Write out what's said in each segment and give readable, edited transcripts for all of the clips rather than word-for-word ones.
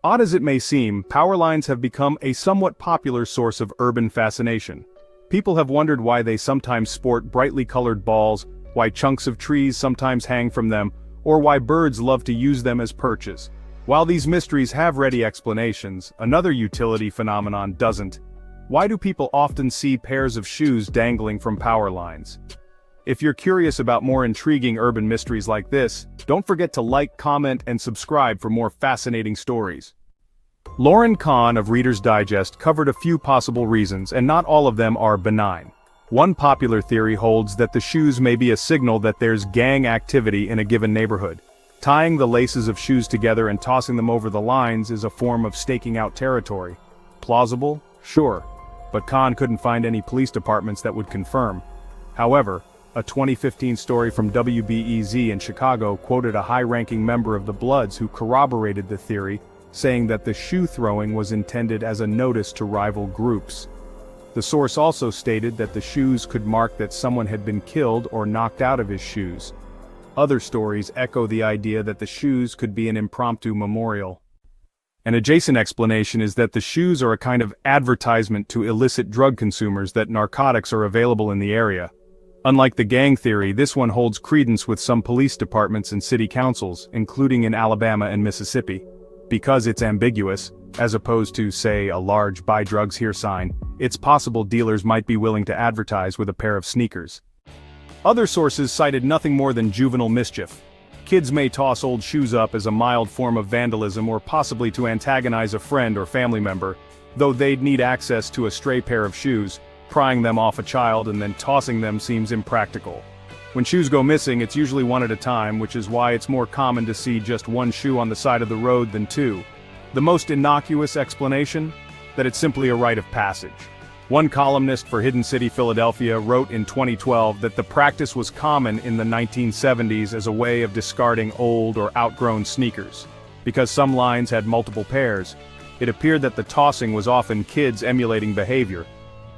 Odd as it may seem, power lines have become a somewhat popular source of urban fascination. People have wondered why they sometimes sport brightly colored balls, why chunks of trees sometimes hang from them, or why birds love to use them as perches. While these mysteries have ready explanations, another utility phenomenon doesn't. Why do people often see pairs of shoes dangling from power lines? If you're curious about more intriguing urban mysteries like this, don't forget to like, comment, and subscribe for more fascinating stories. Lauren Kahn of Reader's Digest covered a few possible reasons, and not all of them are benign. One popular theory holds that the shoes may be a signal that there's gang activity in a given neighborhood. Tying the laces of shoes together and tossing them over the lines is a form of staking out territory. Plausible? Sure. But Kahn couldn't find any police departments that would confirm. However, a 2015 story from WBEZ in Chicago quoted a high-ranking member of the Bloods who corroborated the theory, saying that the shoe throwing was intended as a notice to rival groups. The source also stated that the shoes could mark that someone had been killed or knocked out of his shoes. Other stories echo the idea that the shoes could be an impromptu memorial. An adjacent explanation is that the shoes are a kind of advertisement to illicit drug consumers that narcotics are available in the area. Unlike the gang theory, this one holds credence with some police departments and city councils, including in Alabama and Mississippi. Because it's ambiguous, as opposed to, say, a large "buy drugs here" sign, it's possible dealers might be willing to advertise with a pair of sneakers. Other sources cited nothing more than juvenile mischief. Kids may toss old shoes up as a mild form of vandalism or possibly to antagonize a friend or family member, though they'd need access to a stray pair of shoes. Prying them off a child and then tossing them seems impractical. When shoes go missing, it's usually one at a time, which is why it's more common to see just one shoe on the side of the road than two. The most innocuous explanation? That it's simply a rite of passage. One columnist for Hidden City, Philadelphia, wrote in 2012 that the practice was common in the 1970s as a way of discarding old or outgrown sneakers. Because some lines had multiple pairs, it appeared that the tossing was often kids emulating behavior.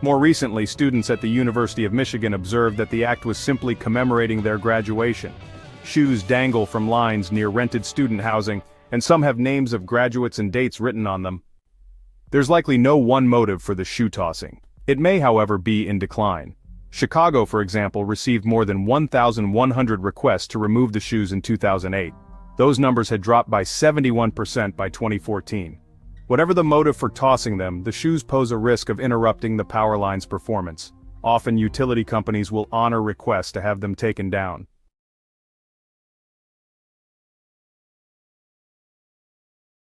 More recently, students at the University of Michigan observed that the act was simply commemorating their graduation. Shoes dangle from lines near rented student housing, and some have names of graduates and dates written on them. There's likely no one motive for the shoe tossing. It may, however, be in decline. Chicago, for example, received more than 1,100 requests to remove the shoes in 2008. Those numbers had dropped by 71% by 2014. Whatever the motive for tossing them, the shoes pose a risk of interrupting the power line's performance. Often utility companies will honor requests to have them taken down.